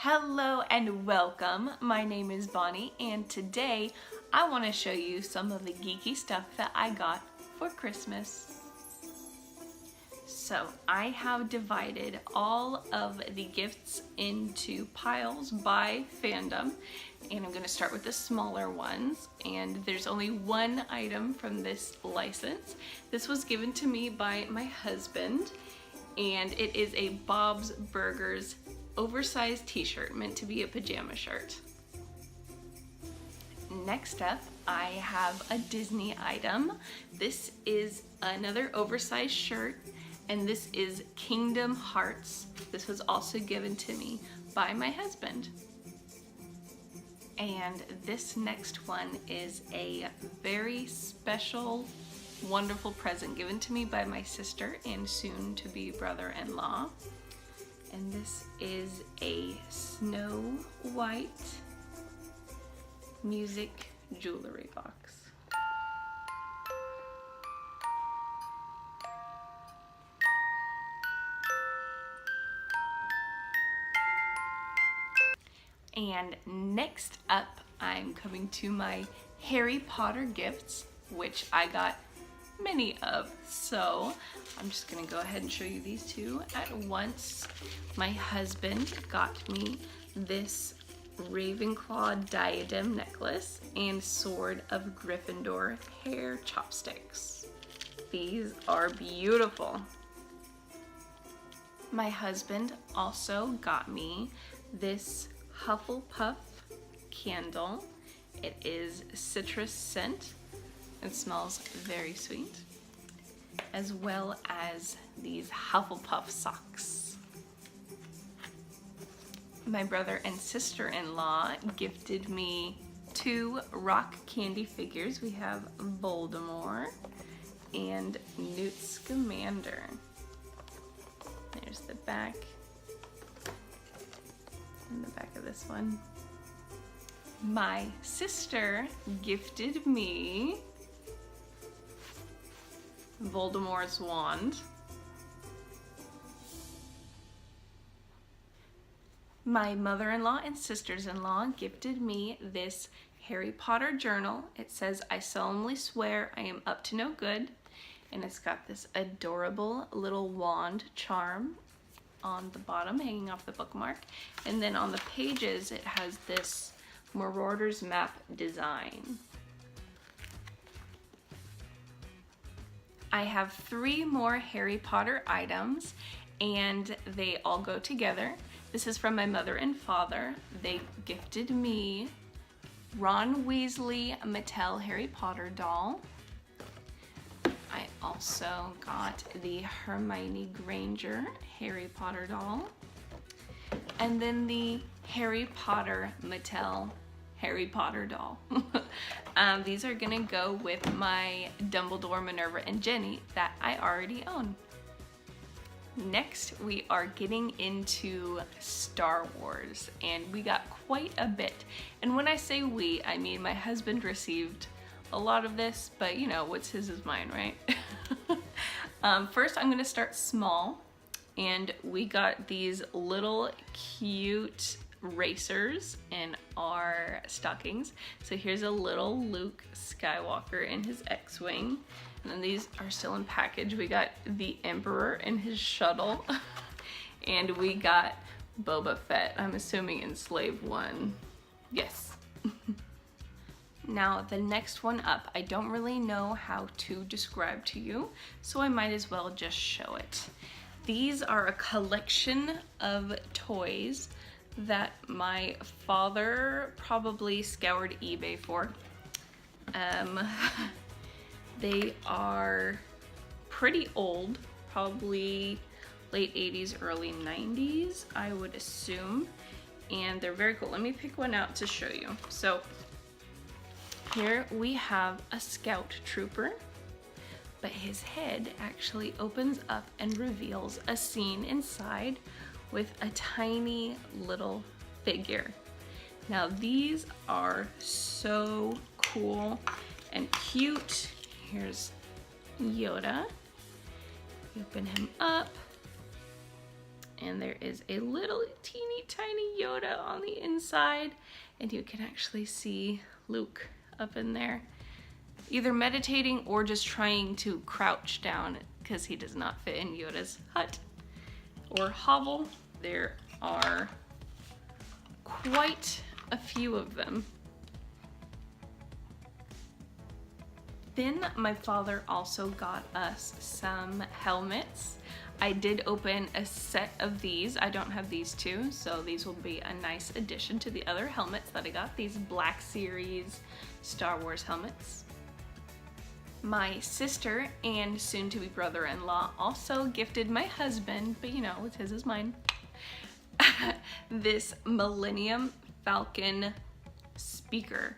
Hello and welcome. My name is Bonnie and today I want to show you some of the geeky stuff that I got for Christmas. So I have divided all of the gifts into piles by fandom, and I'm going to start with the smaller ones, and there's only one item from this license. This was given to me by my husband, and it is a Bob's Burgers oversized t-shirt meant to be a pajama shirt. Next up, I have a Disney item. This is another oversized shirt, and this is Kingdom Hearts. This was also given to me by my husband. And this next one is a very special, wonderful present given to me by my sister and soon to be brother-in-law. And this is a Snow White music jewelry box. And next up, I'm coming to my Harry Potter gifts, which I got many of, so I'm just gonna go ahead and show you these two at once. My husband got me this Ravenclaw diadem necklace and Sword of Gryffindor hair chopsticks. These are beautiful. My husband also got me this Hufflepuff candle. It is citrus scent. It smells very sweet, as well as these Hufflepuff socks. My brother and sister-in-law gifted me two rock candy figures. We have Voldemort and Newt Scamander. There's the back and the back of this one. My sister gifted me Voldemort's wand. My mother-in-law and sisters-in-law gifted me this Harry Potter journal. It says, "I solemnly swear I am up to no good," and it's got this adorable little wand charm on the bottom hanging off the bookmark, and then on the pages it has this Marauder's map design. I have three more Harry Potter items, and they all go together. This is from my mother and father. They gifted me Ron Weasley Mattel Harry Potter doll. I also got the Hermione Granger Harry Potter doll. And then the Harry Potter Mattel Harry Potter doll. These are gonna go with my Dumbledore, Minerva, and Jenny that I already own. Next, we are getting into Star Wars, and we got quite a bit. And when I say we, I mean my husband received a lot of this, but you know, what's his is mine, right? First, I'm gonna start small, and we got these little cute racers in our stockings. So here's a little Luke Skywalker in his X-Wing, and then these are still in package. We got the Emperor in his shuttle, and we got Boba Fett, I'm assuming in Slave One. Yes. Now the next one up, I don't really know how to describe to you, so I might as well just show it. These are a collection of toys that my father probably scoured eBay for. They are pretty old, probably late 80s, early 90s, I would assume, and they're very cool. Let me pick one out to show you. So here we have a scout trooper, but his head actually opens up and reveals a scene inside with a tiny little figure. Now these are so cool and cute. Here's Yoda. You open him up and there is a little teeny tiny Yoda on the inside, and you can actually see Luke up in there, either meditating or just trying to crouch down because he does not fit in Yoda's hut or hovel. There are quite a few of them. Then my father also got us some helmets. I did open a set of these. I don't have these two, so these will be a nice addition to the other helmets that I got, these Black Series Star Wars helmets. My sister and soon-to-be brother-in-law also gifted my husband, but you know, what's his is mine, this Millennium Falcon speaker.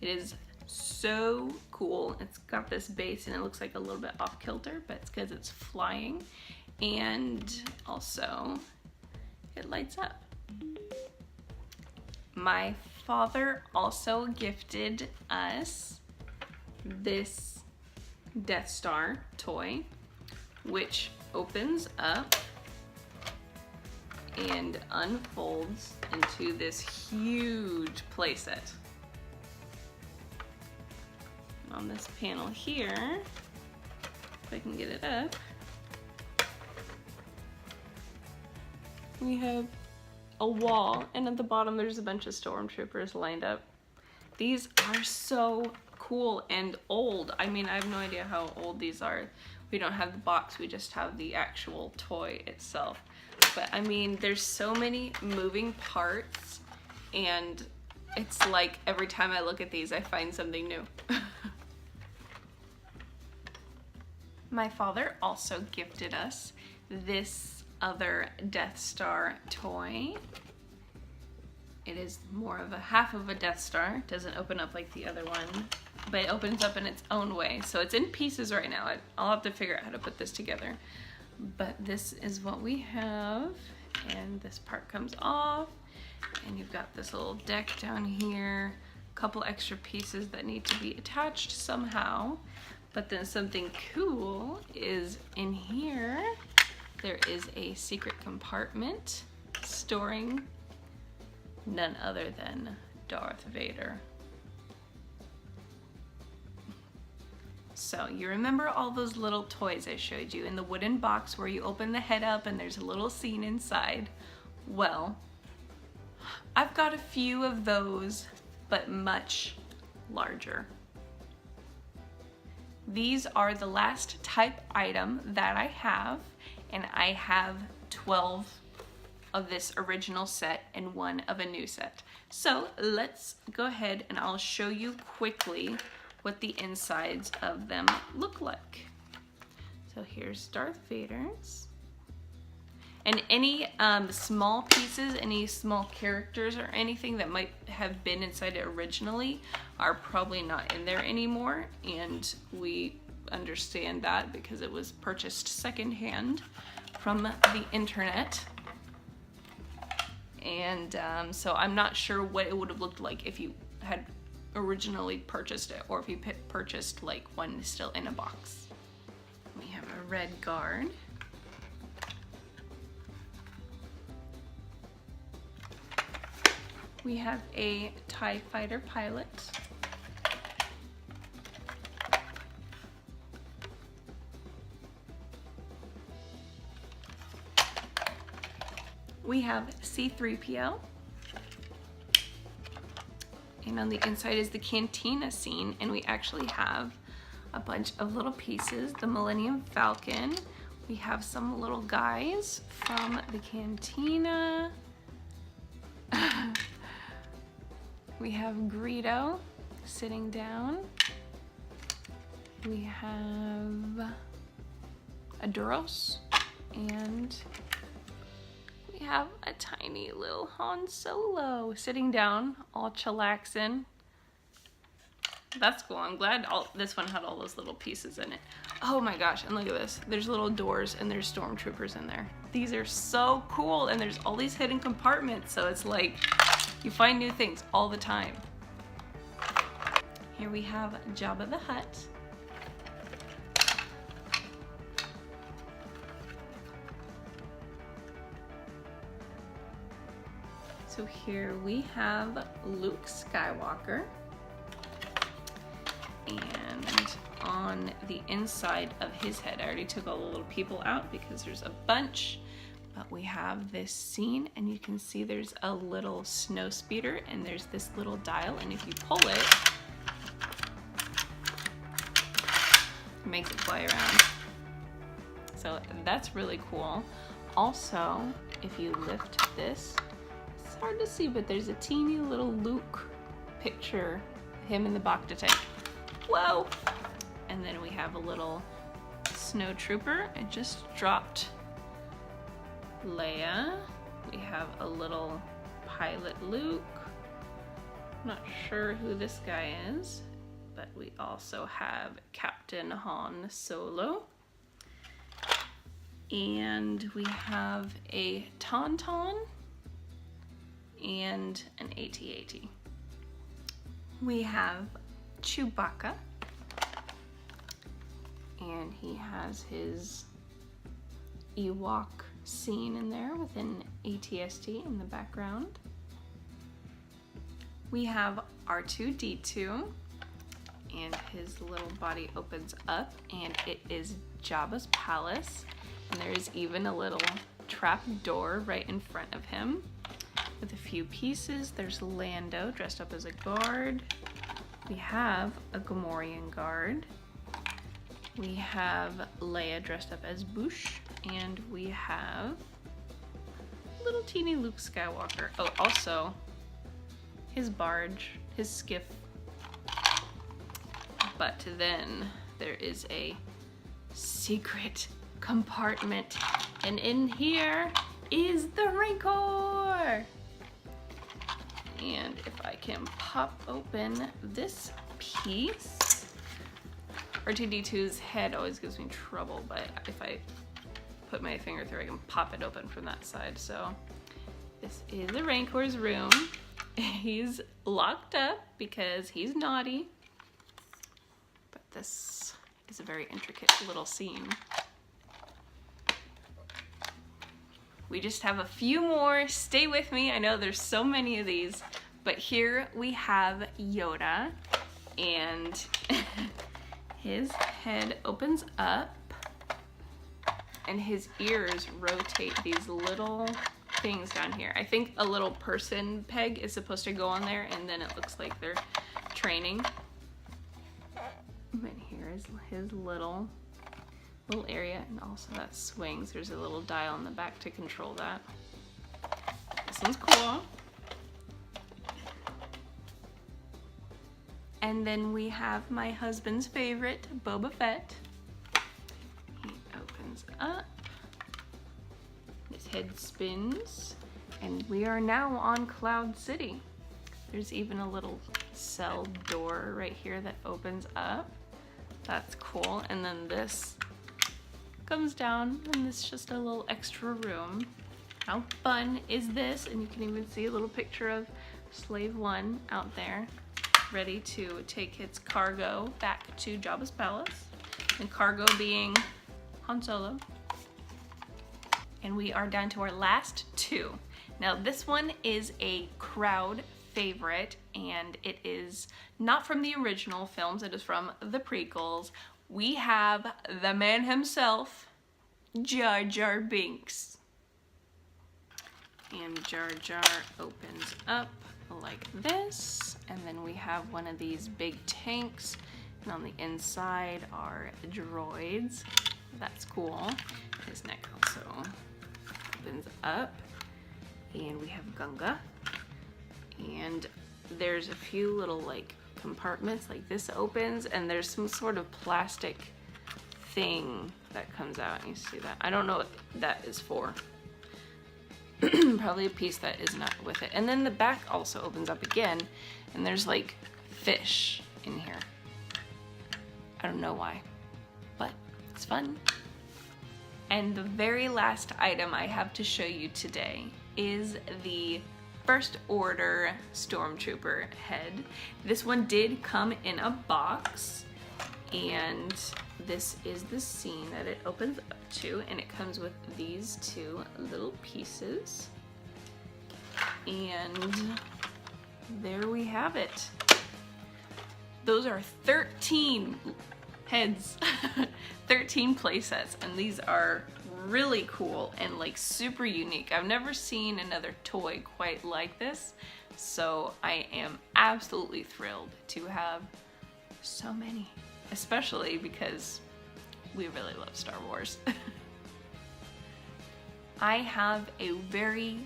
It is so cool. It's got this base and it looks like a little bit off kilter, but it's because it's flying, and also it lights up. My father also gifted us this Death Star toy, which opens up and unfolds into this huge playset. On this panel here, if I can get it up, we have a wall, and at the bottom there's a bunch of stormtroopers lined up. These are so cool and old. I mean, I have no idea how old these are. We don't have the box, we just have the actual toy itself. But I mean, there's so many moving parts, and it's like every time I look at these, I find something new. My father also gifted us this other Death Star toy. It is more of a half of a Death Star. It doesn't open up like the other one, but it opens up in its own way. So it's in pieces right now. I'll have to figure out how to put this together. But this is what we have, and this part comes off, and you've got this little deck down here, a couple extra pieces that need to be attached somehow. But then something cool is in here. There is a secret compartment storing none other than Darth Vader. So you remember all those little toys I showed you in the wooden box where you open the head up and there's a little scene inside? Well, I've got a few of those, but much larger. These are the last type item that I have, and I have 12 of this original set and 1 of a new set. So let's go ahead and I'll show you quickly what the insides of them look like. So here's Darth Vader's. And any small pieces, any small characters or anything that might have been inside it originally are probably not in there anymore, and we understand that because it was purchased secondhand from the internet. And so I'm not sure what it would have looked like if you had originally purchased it, or if you purchased like one still in a box. We have a red guard. We have a TIE fighter pilot. We have C-3PO. And on the inside is the cantina scene, and we actually have a bunch of little pieces. The Millennium Falcon. We have some little guys from the cantina. We have Greedo sitting down. We have a Duros, and we have a tiny little Han Solo sitting down, all chillaxing. That's cool. I'm glad this one had all those little pieces in it. Oh my gosh, and look at this. There's little doors and there's stormtroopers in there. These are so cool, and there's all these hidden compartments, so it's like you find new things all the time. Here we have Jabba the Hutt. So here we have Luke Skywalker, and on the inside of his head, I already took all the little people out because there's a bunch, but we have this scene, and you can see there's a little snow speeder, and there's this little dial, and if you pull it, it makes it fly around. So that's really cool. Also, if you lift this, it's hard to see, but there's a teeny little Luke picture, him in the Bacta tank. Whoa! And then we have a little snow trooper. It just dropped Leia. We have a little pilot Luke. I'm not sure who this guy is, but we also have Captain Han Solo. And we have a Tauntaun and an AT-AT. We have Chewbacca, and he has his Ewok scene in there with an AT-ST in the background. We have R2-D2, and his little body opens up, and it is Jabba's palace, and there is even a little trap door right in front of him with a few pieces. There's Lando dressed up as a guard. We have a Gamorrean guard. We have Leia dressed up as Boushh, and we have little teeny Luke Skywalker. Oh, also his barge, his skiff. But then there is a secret compartment, and in here is the Rancor. And if I can pop open this piece, R2-D2's head always gives me trouble, but if I put my finger through, I can pop it open from that side. So this is the Rancor's room. He's locked up because he's naughty, but this is a very intricate little scene. We just have a few more. Stay with me. I know there's so many of these, but here we have Yoda, and his head opens up and his ears rotate these little things down here. I think a little person peg is supposed to go on there, and then it looks like they're training. And here is his little area, and also that swings. There's a little dial in the back to control that. This one's cool. And then we have my husband's favorite, Boba Fett. He opens up, his head spins, and we are now on Cloud City. There's even a little cell door right here that opens up. That's cool. And then this comes down, and this is just a little extra room. How fun is this? And you can even see a little picture of Slave One out there, ready to take its cargo back to Jabba's palace, and cargo being Han Solo. And we are down to our last two. Now this one is a crowd favorite, and it is not from the original films, it is from the prequels. We have the man himself, Jar Jar Binks. And Jar Jar opens up like this, and then we have one of these big tanks, and on the inside are droids. That's cool. His neck also opens up, and we have Gunga, and there's a few little like compartments, like this opens, and there's some sort of plastic thing that comes out. You see that? I don't know what that is for. Probably a piece that is not with it. And then the back also opens up again, and there's like fish in here. I don't know why, but it's fun. And the very last item I have to show you today is the First Order Stormtrooper head. This one did come in a box, and this is the scene that it opens up to, and it comes with these two little pieces. And there we have it. Those are 13 heads, 13 play sets, and these are really cool and like super unique. I've never seen another toy quite like this, so I am absolutely thrilled to have so many, especially because we really love Star Wars. I have a very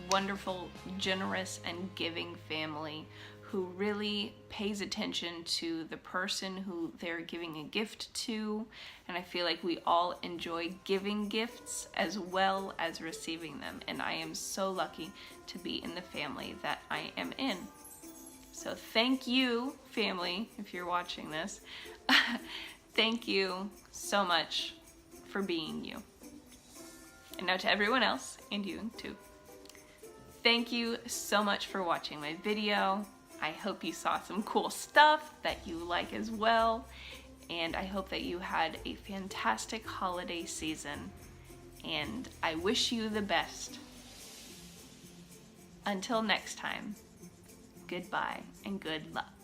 wonderful, generous, and giving family who really pays attention to the person who they're giving a gift to, and I feel like we all enjoy giving gifts as well as receiving them, and I am so lucky to be in the family that I am in. So thank you, family, if you're watching this. Thank you so much for being you. And now to everyone else, and you too. Thank you so much for watching my video. I hope you saw some cool stuff that you like as well, and I hope that you had a fantastic holiday season, and I wish you the best. Until next time, goodbye and good luck.